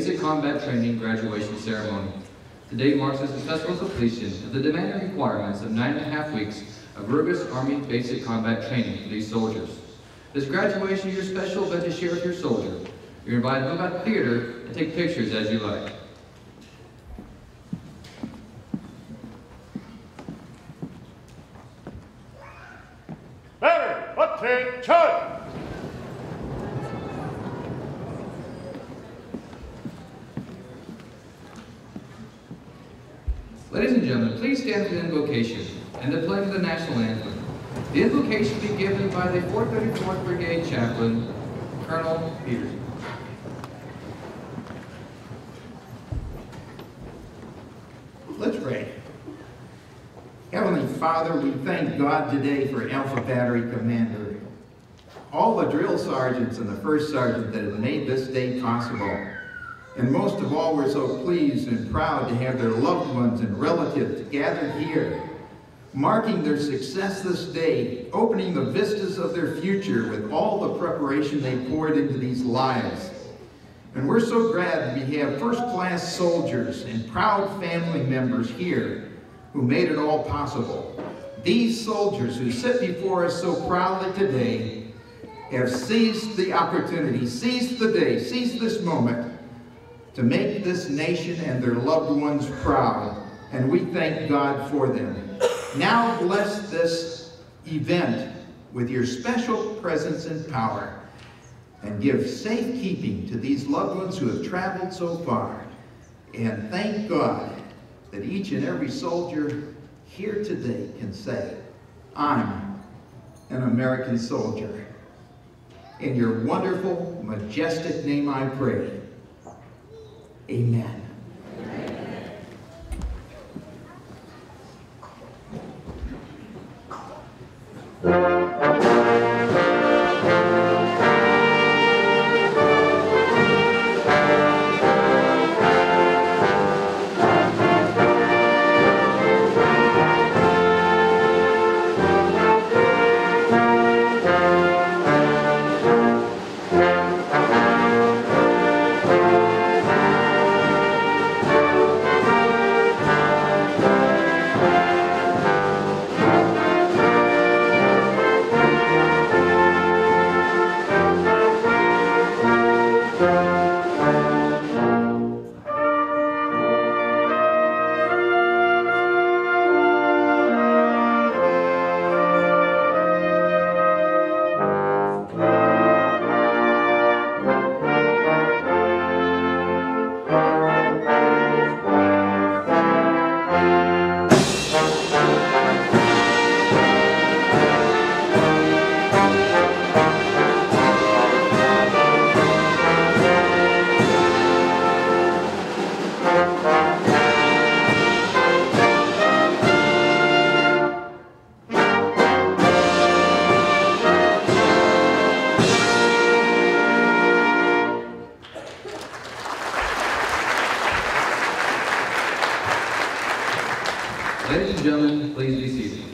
Basic Combat Training graduation ceremony. Today marks the successful completion of the demanding requirements of 9.5 weeks of rigorous Army basic combat training for these soldiers. This graduation is your special event to share with your soldier. You're invited to move out the theater and take pictures as you like. Attention! Ladies and gentlemen, please stand for the invocation and the pledge of the national anthem. The invocation will be given by the 434th Brigade Chaplain, Colonel Peterson. Let's pray. Heavenly Father, we thank God today for Alpha Battery Commander, all the drill sergeants and the first sergeant that have made this day possible. And most of all, we're so pleased and proud to have their loved ones and relatives gathered here, marking their success this day, opening the vistas of their future with all the preparation they poured into these lives. And we're so glad that we have first-class soldiers and proud family members here who made it all possible. These soldiers who sit before us so proudly today have seized the opportunity, seized the day, seized this moment to make this nation and their loved ones proud. And we thank God for them. Now bless this event with your special presence and power, and give safekeeping to these loved ones who have traveled so far. And thank God that each and every soldier here today can say, I'm an American soldier. In your wonderful, majestic name I pray. Amen. Ladies and gentlemen, please be seated.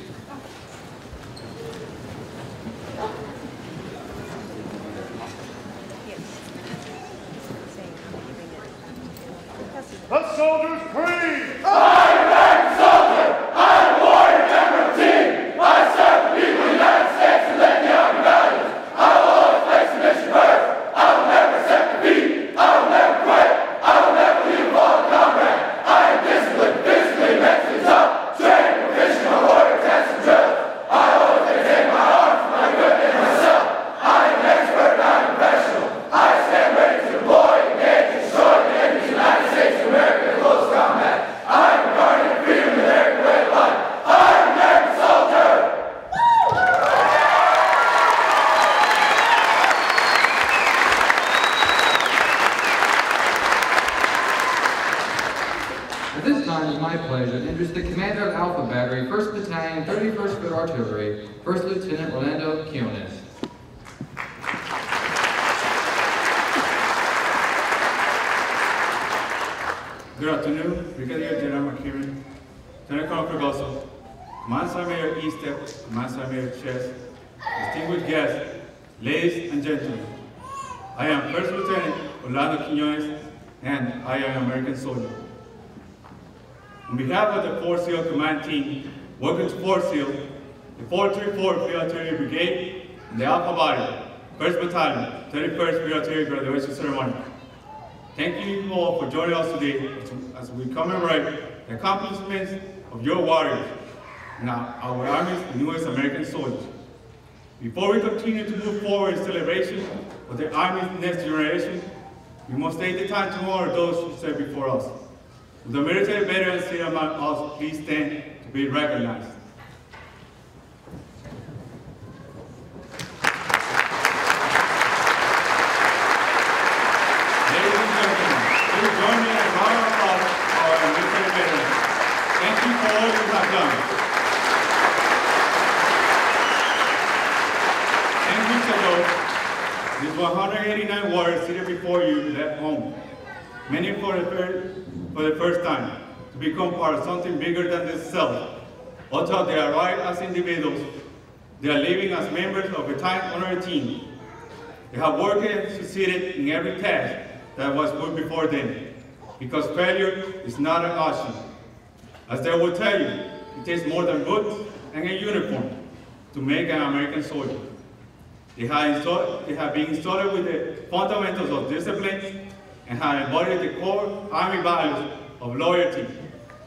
The soldiers creed! I'm an American soldier! I'm a warrior member of the team! I serve the people of the United States and led the Army values! I will always place the mission first! I will never accept defeat! I will never quit! I will never leave a fallen comrade! I am disciplined, physically, mentally tough, trained, proficient on warrior tests and drills. I always maintain my arms for my good and myself. I am an expert and I am a professional. I stand ready to deploy, engage, and destroy the enemy's United States of America in close combat. I am a guardian of freedom and the American way of life. I am an American soldier! At this time, it's my pleasure to introduce the commander of Alpha Battery, 1st Battalion, 31st Foot Artillery, 1st Lieutenant Orlando Quinones. Good afternoon, Brigadier General McKinnon, Lieutenant Colonel Fregoso, Command Sergeant Major Eastep, Command Sergeant Major Chess, distinguished guests, ladies and gentlemen. I am First Lieutenant Orlando Quinones, and I am an American soldier. On behalf of the 4th SEAL Command Team, welcome to 4th SEAL, the 434th Field Artillery Brigade, and the Alpha Body, 1st Battalion, 31st Field Artillery Graduation Ceremony. Thank you all for joining us today as we commemorate the accomplishments of your warriors and our Army's newest American soldiers. Before we continue to move forward in celebration of the Army's next generation, we must take the time to honor those who served before us. Will the military veterans sitting among us please stand to be recognized? Ladies and gentlemen, please join me in a round of applause for our military veterans. Thank you for all you have done. These 189 warriors seated before you left home, many for the first time, to become part of something bigger than themselves. Although they arrived as individuals, they are living as members of a time-honored team. They have worked and succeeded in every task that was put before them, because failure is not an option. As they will tell you, it takes more than boots and a uniform to make an American soldier. They have been installed with the fundamentals of discipline and have embodied the core Army values of loyalty,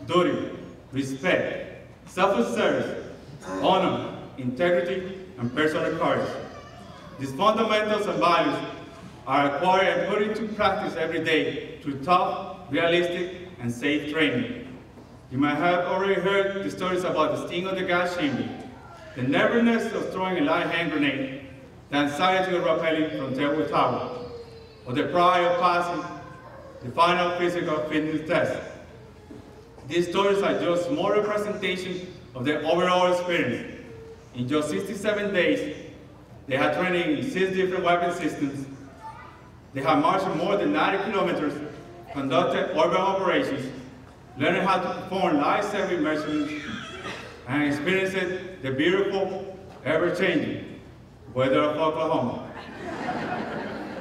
duty, respect, selfless service, honor, integrity, and personal courage. These fundamentals and values are acquired and put into practice every day through tough, realistic, and safe training. You might have already heard the stories about the sting of the gas chamber, the nervousness of throwing a light hand grenade, the anxiety of rappelling from Table Tower, or the pride of passing the final physical fitness test. These stories are just small representations of their overall experience. In just 67 days, they had training in 6 different weapon systems. They have marched more than 90 kilometers, conducted urban operations, learned how to perform life-saving measurements, and experienced the beautiful, ever-changing weather of Oklahoma.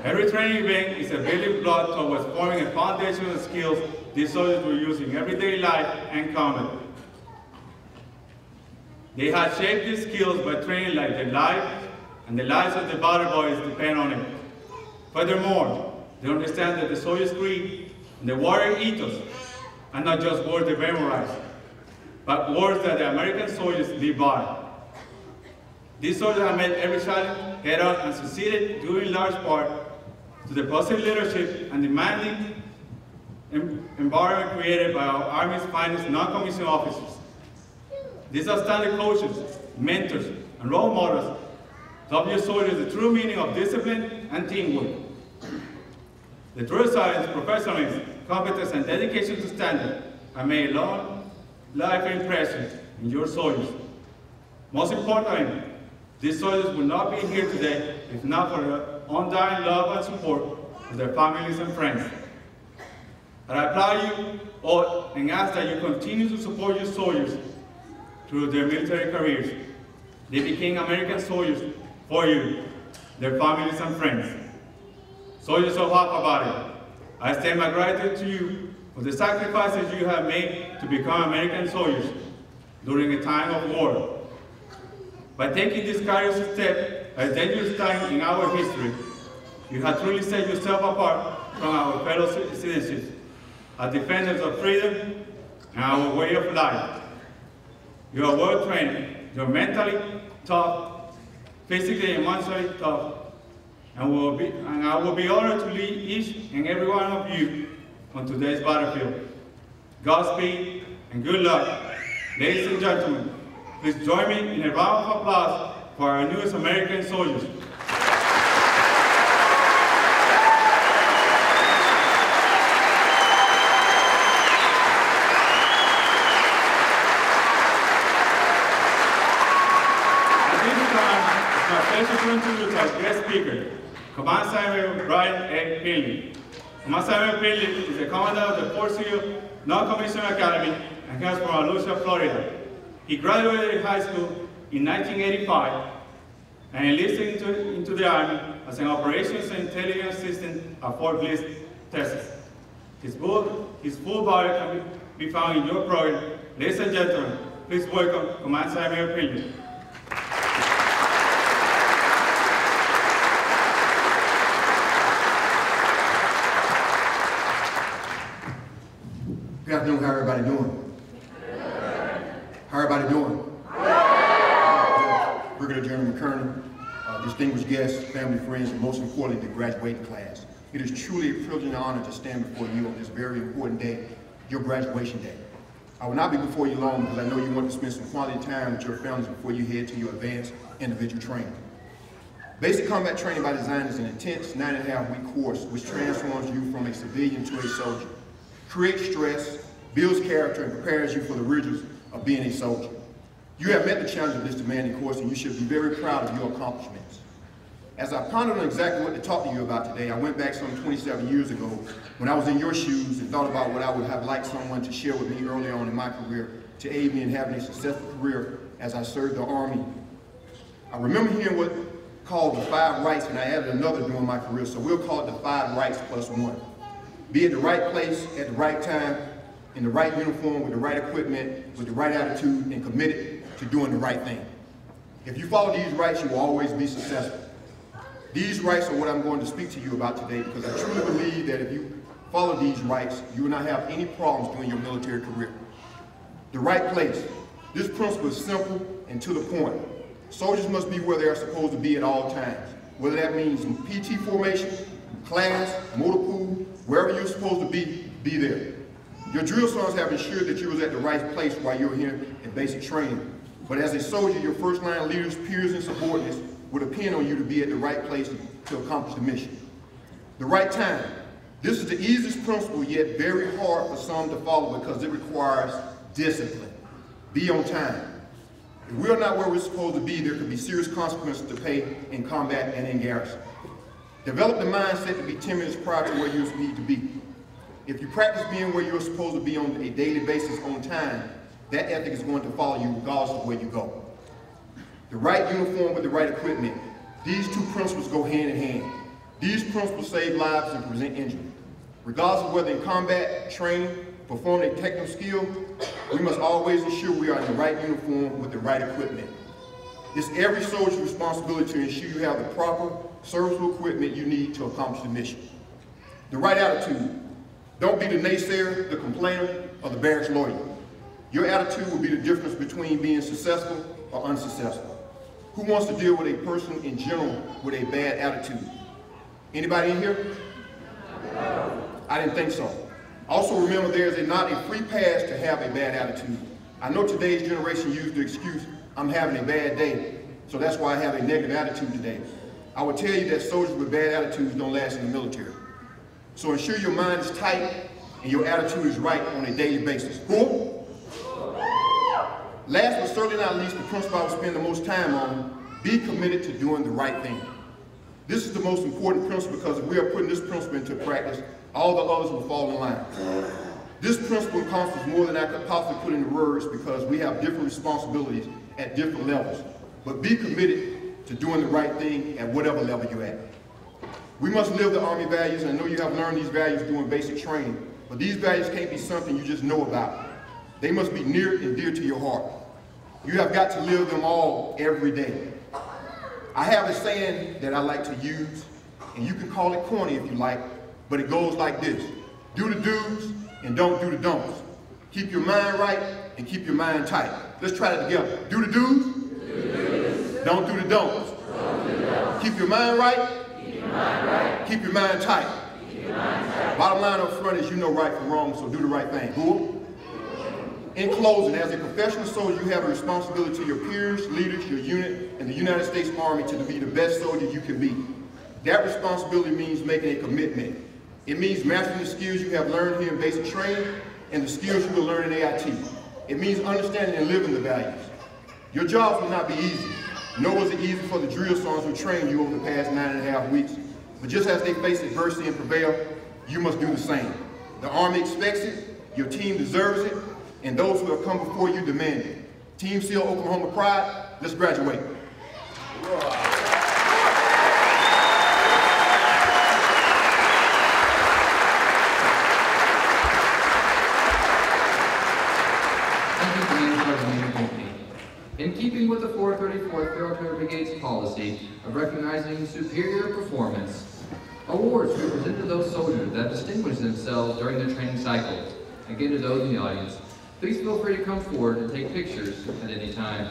Every training event is a building block towards forming a foundation of skills these soldiers will use in everyday life and combat. They have shaped these skills by training like their life and the lives of the battle boys depend on it. Furthermore, they understand that the soldier's creed and the warrior ethos are not just words they memorize, but words that the American soldiers live by. These soldiers have met every challenge head-on and succeeded due in large part to the positive leadership and demanding environment created by our Army's finest non-commissioned officers. These outstanding coaches, mentors, and role models taught your soldiers the true meaning of discipline and teamwork. The true science, professionalism, competence, and dedication to standard have made a long life impression in your soldiers. Most importantly, these soldiers would not be here today if not for the undying love and support of their families and friends. And I applaud you all and ask that you continue to support your soldiers through their military careers. They became American soldiers for you, their families and friends. Soldiers of Alpha Body, I extend my gratitude to you for the sacrifices you have made to become American soldiers during a time of war. By taking this courageous step at a dangerous time in our history, you have truly set yourself apart from our fellow citizens as defenders of freedom and our way of life. You are well trained, you're mentally tough, physically and emotionally tough, and I will be honored to lead each and every one of you on today's battlefield. Godspeed and good luck. Ladies and gentlemen, please join me in a round of applause for our newest American soldiers. At this time, it's my pleasure to introduce our guest speaker, Command Samuel Brian A. Finley. Command Samuel Finley is the commandant of the 4th SEAL Non-Commissioned Academy and comes from Alucia, Florida. He graduated high school in 1985 and enlisted into the Army as an operations and intelligence assistant at Fort Bliss, Texas. His full body can be found in your program. Ladies and gentlemen, please welcome Command Sergeant Mayor Pinion. Good afternoon, how everybody doing? How everybody doing? Brigadier General McKernan, distinguished guests, family, friends, and most importantly, the graduating class. It is truly a privilege and honor to stand before you on this very important day, your graduation day. I will not be before you long because I know you want to spend some quality time with your families before you head to your advanced individual training. Basic combat training by design is an intense 9.5-week course which transforms you from a civilian to a soldier, creates stress, builds character, and prepares you for the rigors of being a soldier. You have met the challenge of this demanding course and you should be very proud of your accomplishments. As I pondered on exactly what to talk to you about today, I went back some 27 years ago when I was in your shoes and thought about what I would have liked someone to share with me early on in my career to aid me in having a successful career as I served the Army. I remember hearing what called the 5 rights, and I added another during my career, so we'll call it the 5 rights plus 1. Be at the right place at the right time, in the right uniform, with the right equipment, with the right attitude, and committed to doing the right thing. If you follow these rights, you will always be successful. These rights are what I'm going to speak to you about today because I truly believe that if you follow these rights, you will not have any problems during your military career. The right place. This principle is simple and to the point. Soldiers must be where they are supposed to be at all times, whether that means in PT formation, class, motor pool, wherever you're supposed to be there. Your drill sergeants have ensured that you was at the right place while you were here in basic training. But as a soldier, your first line leaders, peers, and subordinates would depend on you to be at the right place to accomplish the mission. The right time. This is the easiest principle, yet very hard for some to follow because it requires discipline. Be on time. If we are not where we're supposed to be, there could be serious consequences to pay in combat and in garrison. Develop the mindset to be 10 minutes prior to where you need to be. If you practice being where you're supposed to be on a daily basis on time, that ethic is going to follow you regardless of where you go. The right uniform with the right equipment. These two principles go hand in hand. These principles save lives and prevent injury. Regardless of whether in combat, training, performing a technical skill, we must always ensure we are in the right uniform with the right equipment. It's every soldier's responsibility to ensure you have the proper serviceable equipment you need to accomplish the mission. The right attitude. Don't be the naysayer, the complainer, or the barracks lawyer. Your attitude will be the difference between being successful or unsuccessful. Who wants to deal with a person in general with a bad attitude? Anybody in here? I didn't think so. Also remember there is not a free pass to have a bad attitude. I know today's generation used the excuse, I'm having a bad day, so that's why I have a negative attitude today. I would tell you that soldiers with bad attitudes don't last in the military. So ensure your mind is tight and your attitude is right on a daily basis. Cool? Last but certainly not least, the principle I will spend the most time on, be committed to doing the right thing. This is the most important principle because if we are putting this principle into practice, all the others will fall in line. This principle encompasses more than I could possibly put into words because we have different responsibilities at different levels. But be committed to doing the right thing at whatever level you're at. We must live the Army values, and I know you have learned these values during basic training, but these values can't be something you just know about. They must be near and dear to your heart. You have got to live them all every day. I have a saying that I like to use, and you can call it corny if you like, but it goes like this. Do the do's and don't do the don'ts. Keep your mind right and keep your mind tight. Let's try that together. Do the do's, don't do the don'ts. Keep your mind right, keep your mind tight. Bottom line up front is you know right from wrong, so do the right thing. Cool? In closing, as a professional soldier, you have a responsibility to your peers, leaders, your unit, and the United States Army to be the best soldier you can be. That responsibility means making a commitment. It means mastering the skills you have learned here in basic training and the skills you will learn in AIT. It means understanding and living the values. Your jobs will not be easy, nor was it easy for the drill sergeants who trained you over the past 9.5 weeks. But just as they face adversity and prevail, you must do the same. The Army expects it, your team deserves it, and those who have come before you demand it. Team SEAL Oklahoma Pride, let's graduate. In keeping with the 434th Military Brigade's policy of recognizing superior performance, awards will be presented to those soldiers that distinguish themselves during the training cycle. Again, to those in the audience, please feel free to come forward and take pictures at any time.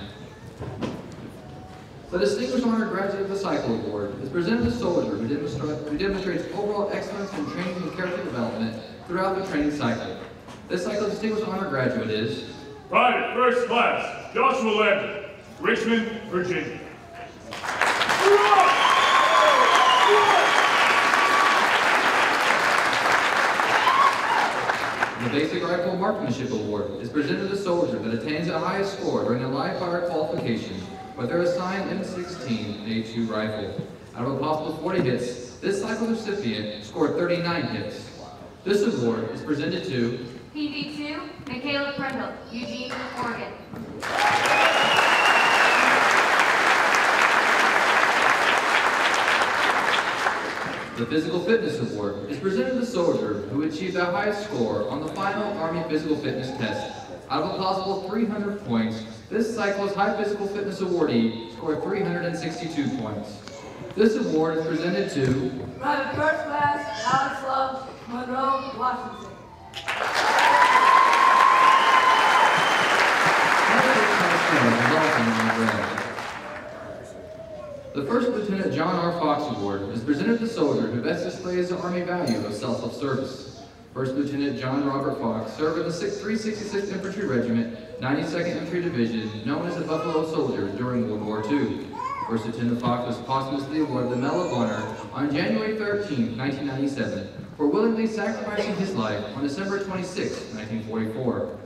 The Distinguished Honor Graduate of the Cycle Award is presented to a soldier who demonstrates overall excellence in training and character development throughout the training cycle. This cycle's Distinguished Honor Graduate is Private First Class Joshua Landry, Richmond, Virginia. The Basic Rifle Marksmanship Award is presented to a soldier that attains the highest score during a live fire qualification with their assigned M16 A2 rifle. Out of a possible 40 hits, this cycle recipient scored 39 hits. This award is presented to PV2, Michaela Prendle, Eugene, Oregon. The Physical Fitness Award is presented to the soldier who achieved the highest score on the final Army Physical Fitness test. Out of a possible 300 points, this cycle's high physical fitness awardee scored 362 points. This award is presented to Private First Class Alex Love, Monroe, Washington. The First Lieutenant John R. Fox Award is presented to the soldier who best displays the Army value of self-service. First Lieutenant John Robert Fox served in the 366th Infantry Regiment, 92nd Infantry Division, known as the Buffalo Soldiers during World War II. First Lieutenant Fox was posthumously awarded the Medal of Honor on January 13, 1997, for willingly sacrificing his life on December 26, 1944.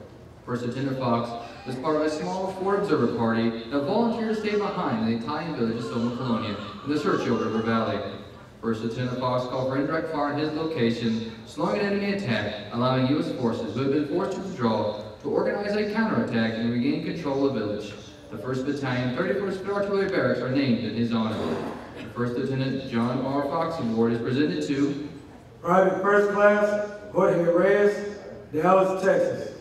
First Lieutenant Fox was part of a small Ford observer party that volunteered to stay behind in the Italian village of Soma Colonia in the Churchill River Valley. First Lieutenant Fox called for indirect fire in his location, slowing an enemy attack, allowing U.S. forces who had been forced to withdraw to organize a counterattack and regain control of the village. The 1st Battalion, 31st Field Artillery Barracks are named in his honor. The First Lieutenant John R. Fox Award is presented to Private First Class Jorge Reyes, Dallas, Texas.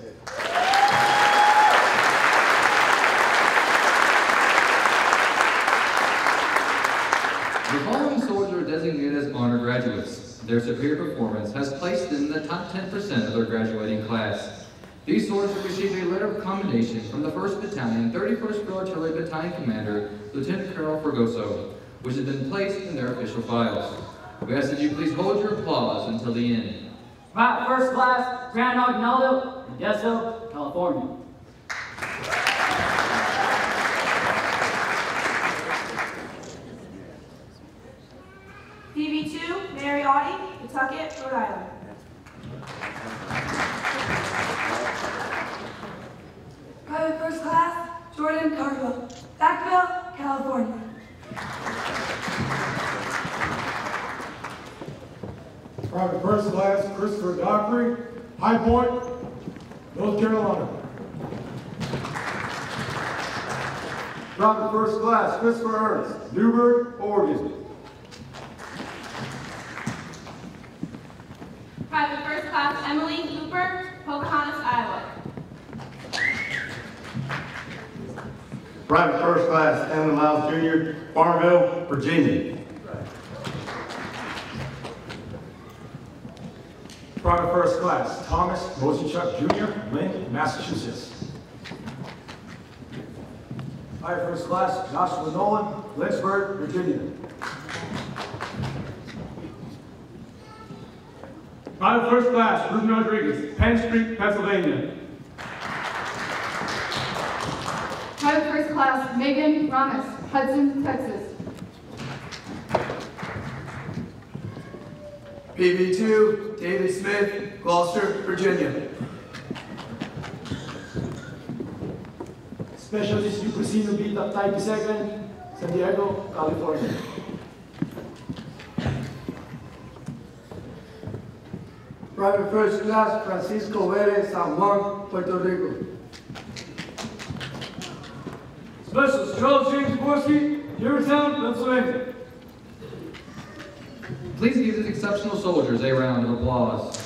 The following soldiers are designated as honor graduates. Their superior performance has placed them in the top 10% of their graduating class. These soldiers have received a letter of commendation from the 1st Battalion, 31st Field Artillery Battalion Commander, Lieutenant Colonel Fergoso, which has been placed in their official files. We ask that you please hold your applause until the end. Private First Class Grand Aguinaldo, Modesto, California. PV2, Mary Audie, Pawtucket, Rhode Island. Private First Class Jordan Cardwell, Sackville, California. Private First Class Christopher Dockery, High Point, North Carolina. Private First Class Christopher Ernst, Newburgh, Oregon. Private First Class Emily Cooper, Pocahontas, Iowa. Private First Class Stanley Miles Jr., Farmville, Virginia. Private First Class Thomas Mosenchuk Jr., Lynn, Massachusetts. Private First Class Joshua Nolan, Lynchburg, Virginia. Private First Class Ruben Rodriguez, Penn Street, Pennsylvania. Private First Class Megan Ramos, Hudson, Texas. PV2, David Smith, Gloucester, Virginia. Specialist Ucrasino Beat of Type 2nd, San Diego, California. Private First Class Francisco Vélez, San Juan, Puerto Rico. Specialist Charles James Borski, Germantown, Pennsylvania. Please give these exceptional soldiers a round of applause.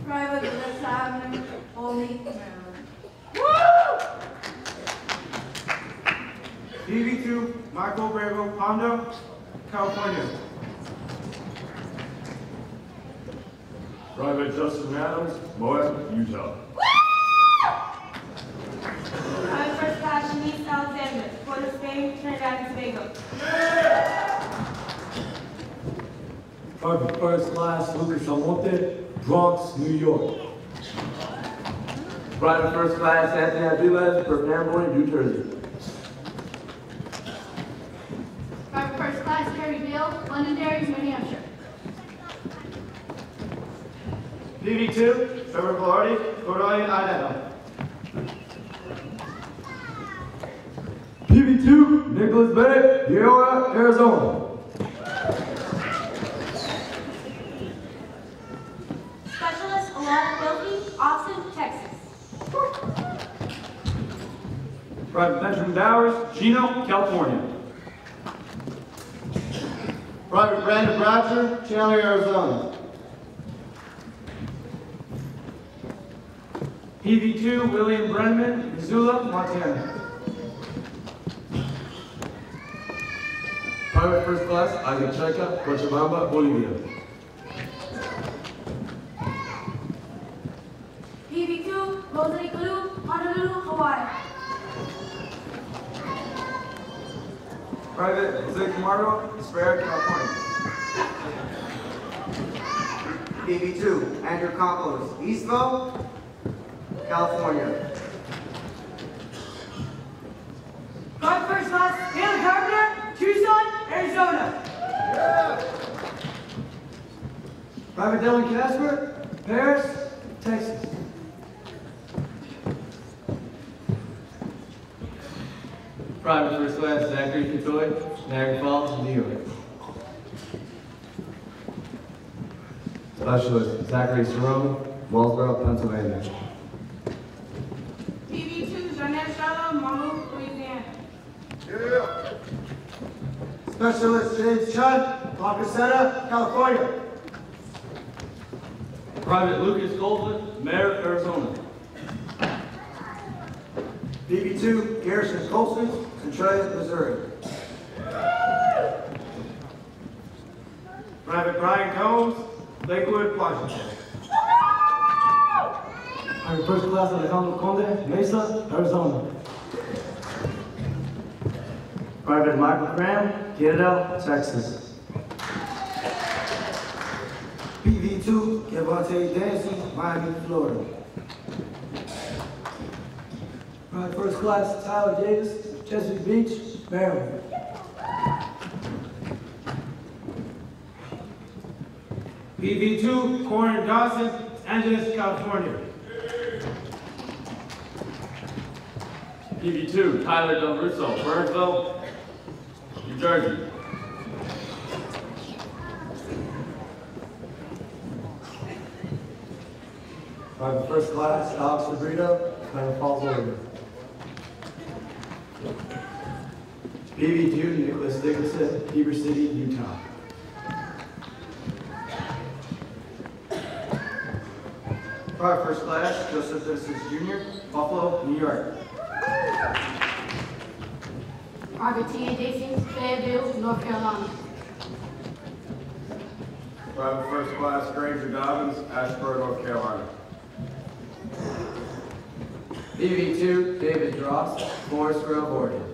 Private Vanessa Avenue, Olney, Maryland. PV2, Michael Bravo, Hondo, California. Private Justin Adams, Moab, Utah. Private First Class Shanice Alexander, Port of Spain, Trinidad and Tobago. Private First Class Lucas Almonte, Bronx, New York. Private First Class Anthony Aviles, Pernambuco, New Jersey. Private First Class Harry Beale, Londonderry, New Hampshire. PV2, Trevor Velarde, Cordoy, Idaho. PV2, Nicholas Bennett, Peoria, Arizona. Specialist Alana Wilkie, Austin, Texas. Private Benjamin Bowers, Chino, California. Private Brandon Bratcher, Chandler, Arizona. PV2, William Brenneman, Missoula, Montana. Private First Class Isaac Checa, Cochabamba, Bolivia. PV2, Rosary Kalu, Honolulu, Hawaii. Private Jose Camargo, Hesperia, California. PV2, Andrew Campos, Eastville, California. Private First Class Taylor Carpenter, Tucson, Arizona. Private Dylan Casper, Paris, Texas. Private First Class Zachary Katoy, Niagara Falls, New York. Specialist Zachary Cerrone, Wellsboro, Pennsylvania. PV2, Jeanette Shallow, Mamou, Louisiana. Specialist James Chud, La Caseta, California. Private Lucas Goldman, Mayor, Arizona. PV2, Garrison Colson, Centralia, Missouri. Private Brian Combs, Lakewood, Washington. Private First Class Alejandro Conde, Mesa, Arizona. Private Michael Cram, Canada, Texas. PV2, Devontae Dancy, Miami, Florida. Private First Class Tyler Davis, Chesapeake Beach, Maryland. PV2, Corner Dawson, Los Angeles, California. PV2, Tyler Del Russo, Burnsville, New Jersey. Private First Class Alex Sabrito, Clement Falls, Oregon. PV2, Nicholas Dickinson, Heber City, Utah. Private First Class Joseph Dempsey Jr., Buffalo, New York. Private T.A. Dixon, Fayetteville, North Carolina. Private First Class Granger Dobbins, Ashburn, North Carolina. PV2, David Dross, Morrisville, Oregon.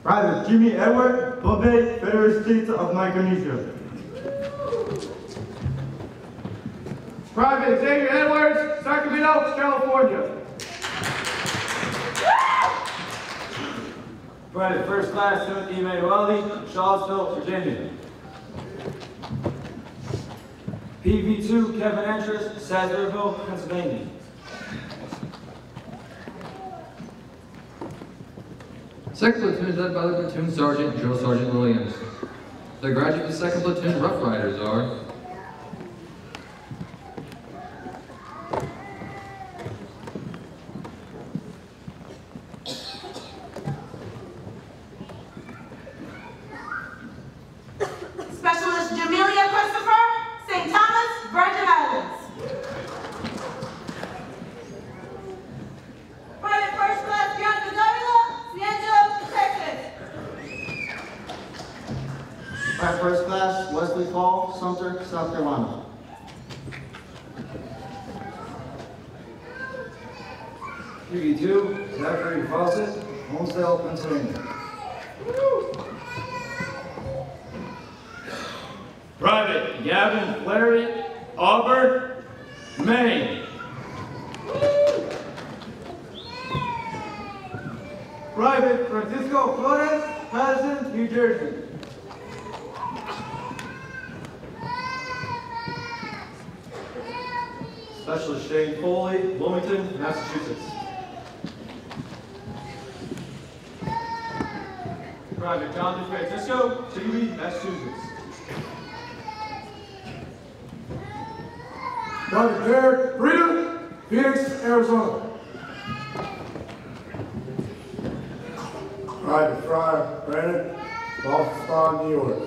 Private Jimmy Edward, Bombay, Federal States of Micronesia. Private Xavier Edwards, Sacramento, California. Private First Class Timothy Emanuele, Charlottesville, Virginia. PV2, Kevin Entris, Salisburyville, Pennsylvania. Second platoon is led by the platoon sergeant, Drill Sergeant Williams. The graduate of the 2nd Platoon Rough Riders are Specialist Jimmy Private First Class Wesley Fall, Sumter, South Carolina. PV2, Zachary Fawcett, Homestead, Pennsylvania. Private Gavin Larry, Auburn, Maine. Private Francisco Flores, Madison, New Jersey. Specialist Shane Foley, Wilmington, Massachusetts. Private John DeFrancisco, Chicopee, Massachusetts. Private Jared Rita, Phoenix, Arizona. Private Fry Brandon, Boston, New York.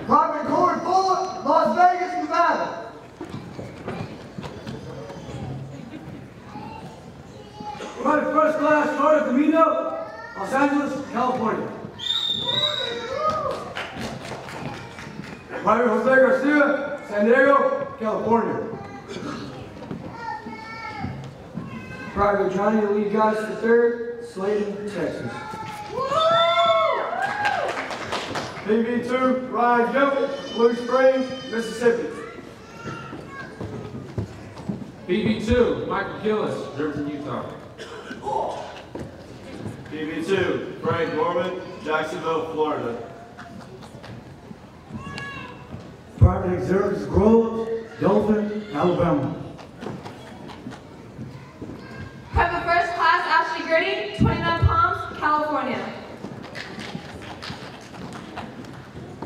Private Corey Bullitt, Las Vegas, Nevada. Private First Class Florida Camino, Los Angeles, California. Private Jose Garcia, San Diego, California. Private Johnny Lee Goss III, Sladen, Texas. PV2, Ryan Jones, Blue Springs, Mississippi. PV2, Michael Gillis, Riverton, Utah. PV2, Frank Gorman, Jacksonville, Florida. Private Xerox Grove, Dothan, Alabama. Private First Class Ashley Gritty, 29 Palms, California.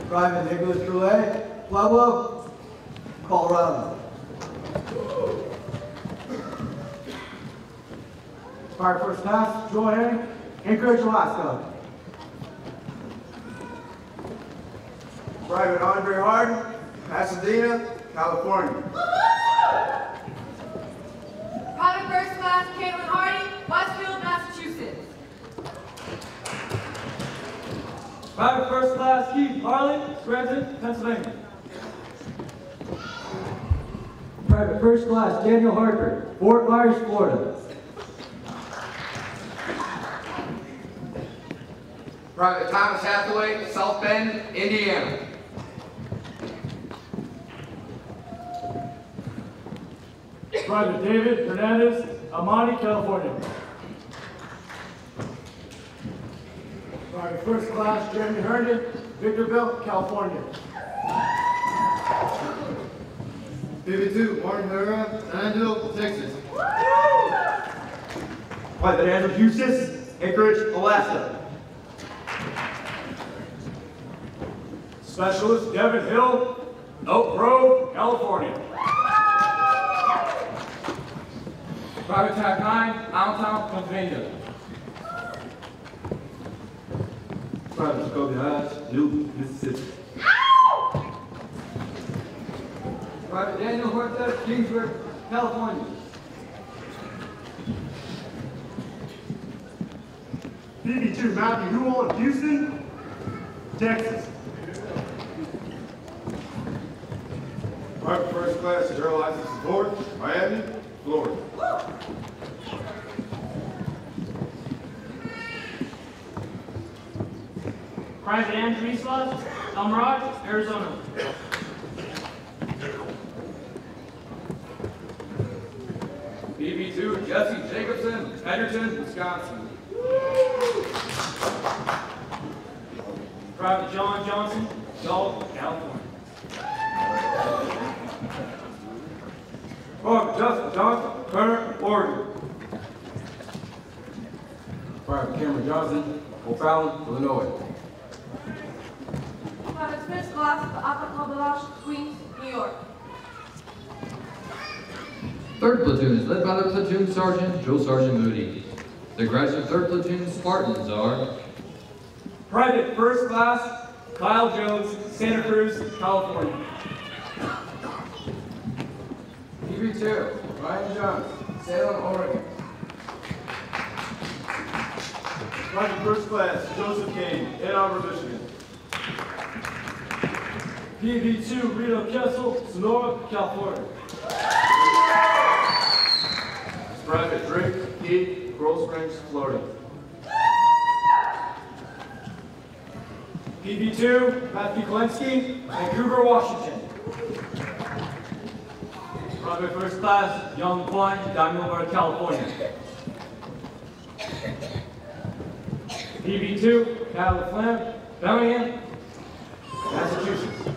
Private Nicholas Goulet, Pueblo, Colorado. Private First Class Joy Henry, Anchorage, Alaska. Private Andre Harden, Pasadena, California. Private First Class Caitlin Hardy, Westfield, Massachusetts. Private First Class Keith Harley, Scranton, Pennsylvania. Private First Class Daniel Harper, Fort Myers, Florida. Private Thomas Hathaway, South Bend, Indiana. Private David Hernandez, Amani, California. Private First Class Jeremy Herndon, Victorville, California. PV2, Martin Herrera, San Angelo, Texas. Private Andrew Eustace, Anchorage, Alaska. Specialist Devin Hill, Oak Grove, California. Private Type 9, Allentown, Pennsylvania. Private Jacoby Hodge, Newton, Mississippi. Private Daniel Horta, Kingsburg, California. PV2 Matthew Newell of Houston, Texas. Private First Class Gerald Isaac North, Miami, Florida. Private Andrew Eastlaw, El Mirage, Arizona. PV2, Jesse Jacobson, Edgerton, Wisconsin. Private John Johnson, Gulf, California. Private Justin Johnson, Kerner, Oregon. Private Cameron Johnson, O'Fallon, Illinois. Private First Class Apple Queens, New York. 3rd Platoon is led by the Platoon Sergeant, Drill Sergeant Moody. The graduate 3rd Platoon Spartans are Private First Class Kyle Jones, Santa Cruz, California. PV2, Ryan Jones, Salem, Oregon. Private First Class Joseph Kane, Ann Arbor, Michigan. PV2 Rito Kessel, Sonora, California. Private Drake Keith, Coral Springs, Florida. PV2 Matthew Kalinsky, Vancouver, Washington. Private First Class Young Kwan, Diamond, California. PV2 Cattle Flam, Bellingham, Massachusetts.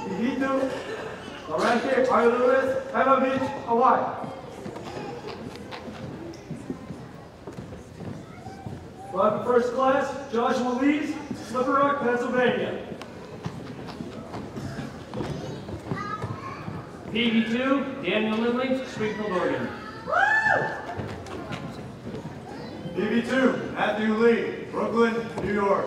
PV2 Lorente R. Lewis, Pebble Beach, Hawaii. Private First Class Joshua Lees, Slipper Rock, Pennsylvania. PV2 Daniel Lindley, Springfield, Oregon. PV2 Matthew Lee, Brooklyn, New York.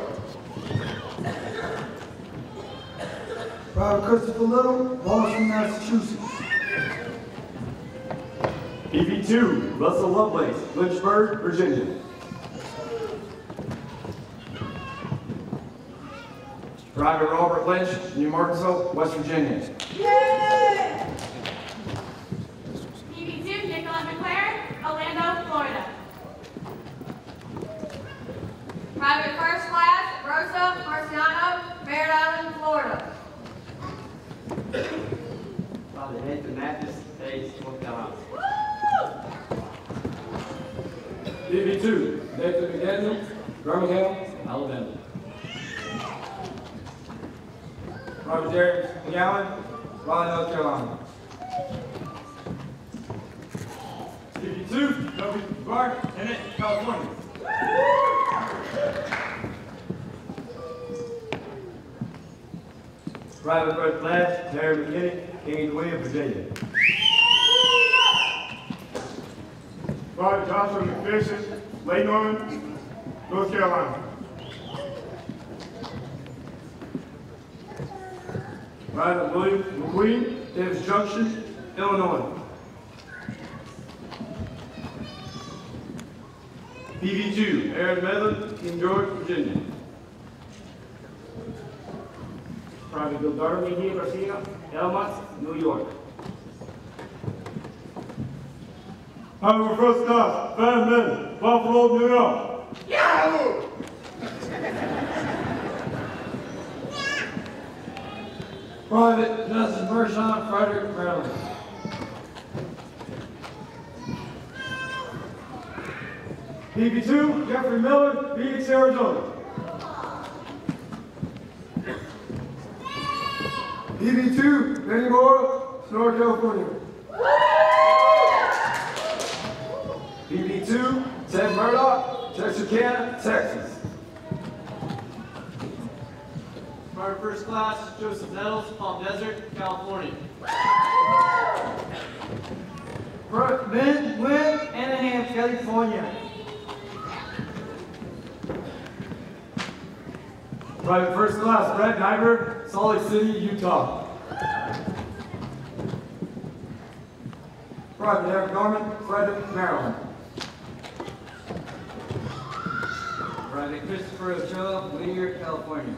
Private Christopher Little, Boston, Massachusetts. PV2 Russell Lovelace, Lynchburg, Virginia. Private Robert Lynch, New Martinsville, West Virginia. PV2 Nicola McLaren, Orlando, Florida. Private First Class Rosa Marciano, Merritt Island, Florida. Private Nathan Mathis, Hayes, North Carolina. PV2 Nathan McDaniel, Birmingham, Alabama. Private James McGowan, Raleigh, North Carolina. PV2 W. Bar, Tenet, California. Private First Class Terry McKinney, King William, Virginia. Private Joshua McPherson, Lake Norman, North Carolina. Private William McQueen, Davis Junction, Illinois. PV2 Aaron Medlin, King George, Virginia. Private Gildardo Mejia Garcia, Elmont, New York. Private First Class Van Men, Buffalo, New York. Yahoo! Private Justin Mershon, Frederick, Maryland. PV2 Jeffrey Miller, Phoenix, Arizona. PV2 Benny Moore, Sonora, California. PV2 Ted Murdoch, Texarkana, Texas. Private First Class Joseph Nettles, Palm Desert, California. Ben Wynn, Anaheim, California. Private First Class Brett Nyberg, Salt Lake City, Utah. Private Eric Norman, Frederick, Maryland. Private Christopher Ochoa, Whittier, California.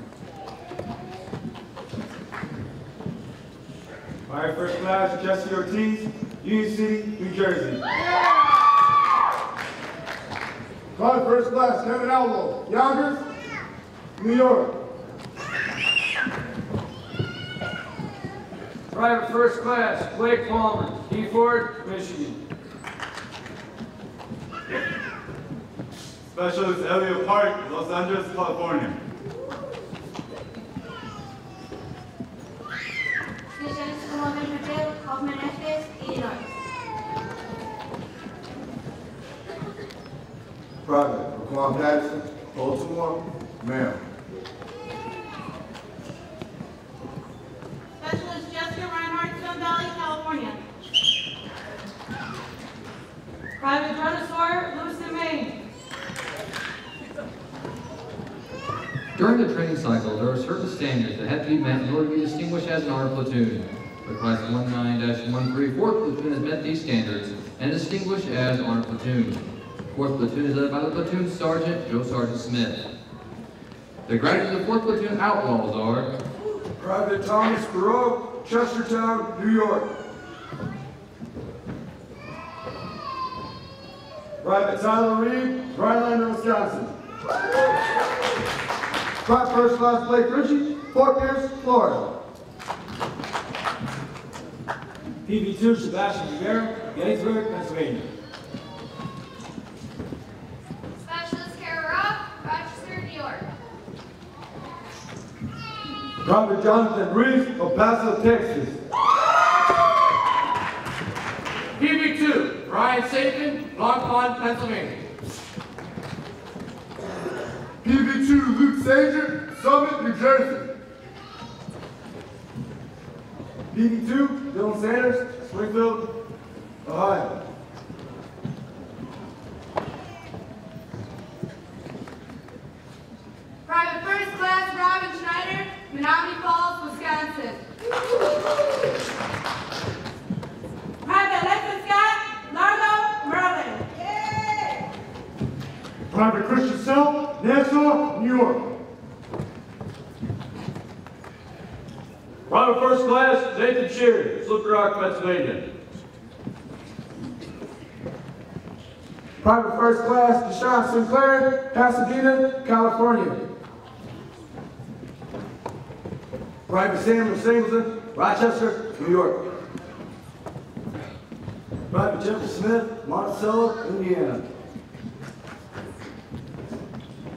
Private First Class Jesse Ortiz, Union City, New Jersey. Private First Class Kevin Alvo, Yonkers, New York. Private First Class Blake Palmer, Ford, Michigan. Specialist Elliot Park, Los Angeles, California. Specialist Colombian Hotel, Kaufman Estes, Illinois. Private Raquan Patterson, Baltimore, Maryland. Specialist Jessica Reinhardt, Sun Valley, California. Private Jonah Sawyer, Lewiston, Maine. During the training cycle, there are certain standards that have to be met in order to be distinguished as an armed platoon. The Class 19-13 4th Platoon has met these standards and distinguished as Honor Platoon. 4th Platoon is led by the Platoon Sergeant, Joe Sergeant Smith. The graduates of the 4th Platoon Outlaws are Private Thomas Baroque, Chestertown, New York. Private Tyler Reed, Rhinelander, Wisconsin. Private First Class Blake Ritchie, Fort Pierce, Florida. PV2 Sebastian Rivera, Gettysburg, Pennsylvania. Specialist Kara Rock, Rochester, New York. Private Jonathan Reeves, El Paso, Texas. PV2, Ryan Saban, Long Pond, Pennsylvania. PV2 Luke Sager, Summit, New Jersey. PV2 Dylan Sanders, Springfield, Ohio. Private First Class Robin Schneider, Menominee Falls, Wisconsin. Private Alexis Scott, Largo, Maryland. Private Christian Sell, Nassau, New York. Private First Class Nathan Shear, Slippery Rock, Pennsylvania. Private First Class Deshaun Sinclair, Pasadena, California. Private Samuel Singleton, Rochester, New York. Private Jeffrey Smith, Monticello, Indiana.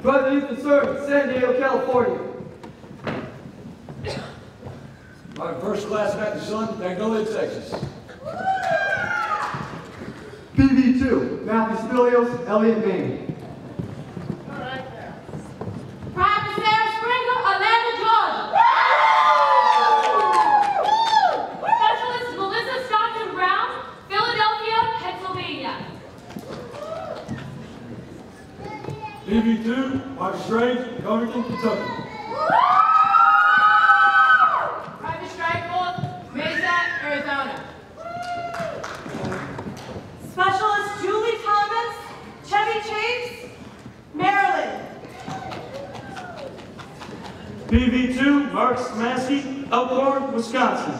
Private Ethan Servant, San Diego, California. Private First Class Matthew Son, Magnolia, Texas. PV2, Matthew Spilios, Elliott, Maine. Private Sarah Springer, Atlanta, Georgia. Specialist Melissa Stockton Brown, Philadelphia, Pennsylvania. PV2 Mark Strange, Covington, Kentucky. Private Strike Wolf, Mesa, Arizona. Specialist Julie Thomas, Chevy Chase, Maryland. PV2 Mark Massey, Elkhorn, Wisconsin.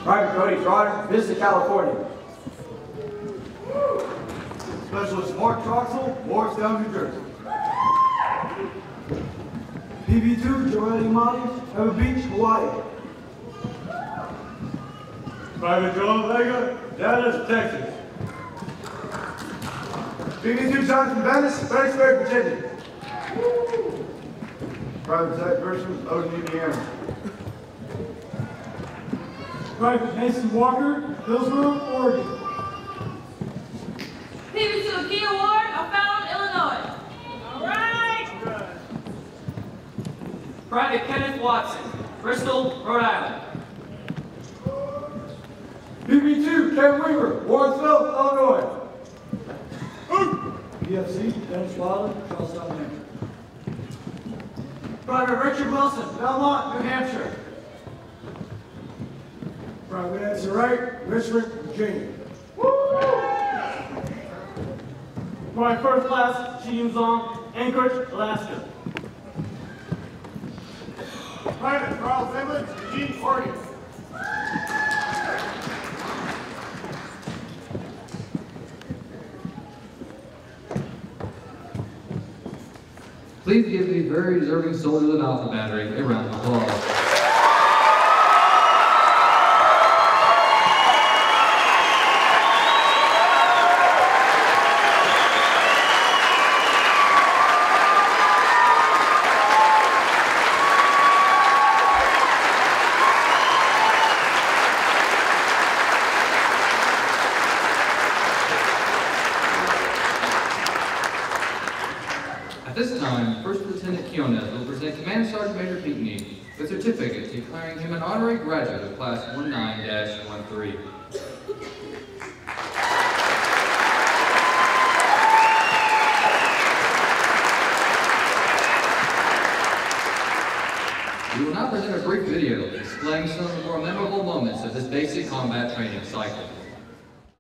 Private Cody Trotter, Vista, California. Specialist Mark Troxel, Morristown, New Jersey. PV2 Joel Imani, Ever Beach, Hawaii. Private Joel Vega, Dallas, Texas. PV2 Jonathan Bennis, Fredericksburg, Virginia. Private Zach Grisham, Odin, Indiana. Private Mason Walker, Hillsborough, Oregon. PV2 Key Award, O'Fallon, Illinois. All right. Private Kenneth Watson, Bristol, Rhode Island. PV2 Ken Weaver, Warrensville, Illinois. PFC Dennis Wilder, Charlestown, Maine. Private Richard Wilson, Belmont, New Hampshire. Private Nancy Wright, Richmond, Virginia. Private First Class Chi Zong, Anchorage, Alaska. Private Charles Edmonds, Eugene, Oregon. Please give these very deserving soldiers of Alpha Battery a round of applause. At this time, First Lieutenant Kiones will present Command Sergeant Major Pinckney with a certificate declaring him an honorary graduate of Class 19-13. We will now present a brief video displaying some of the more memorable moments of this basic combat training cycle.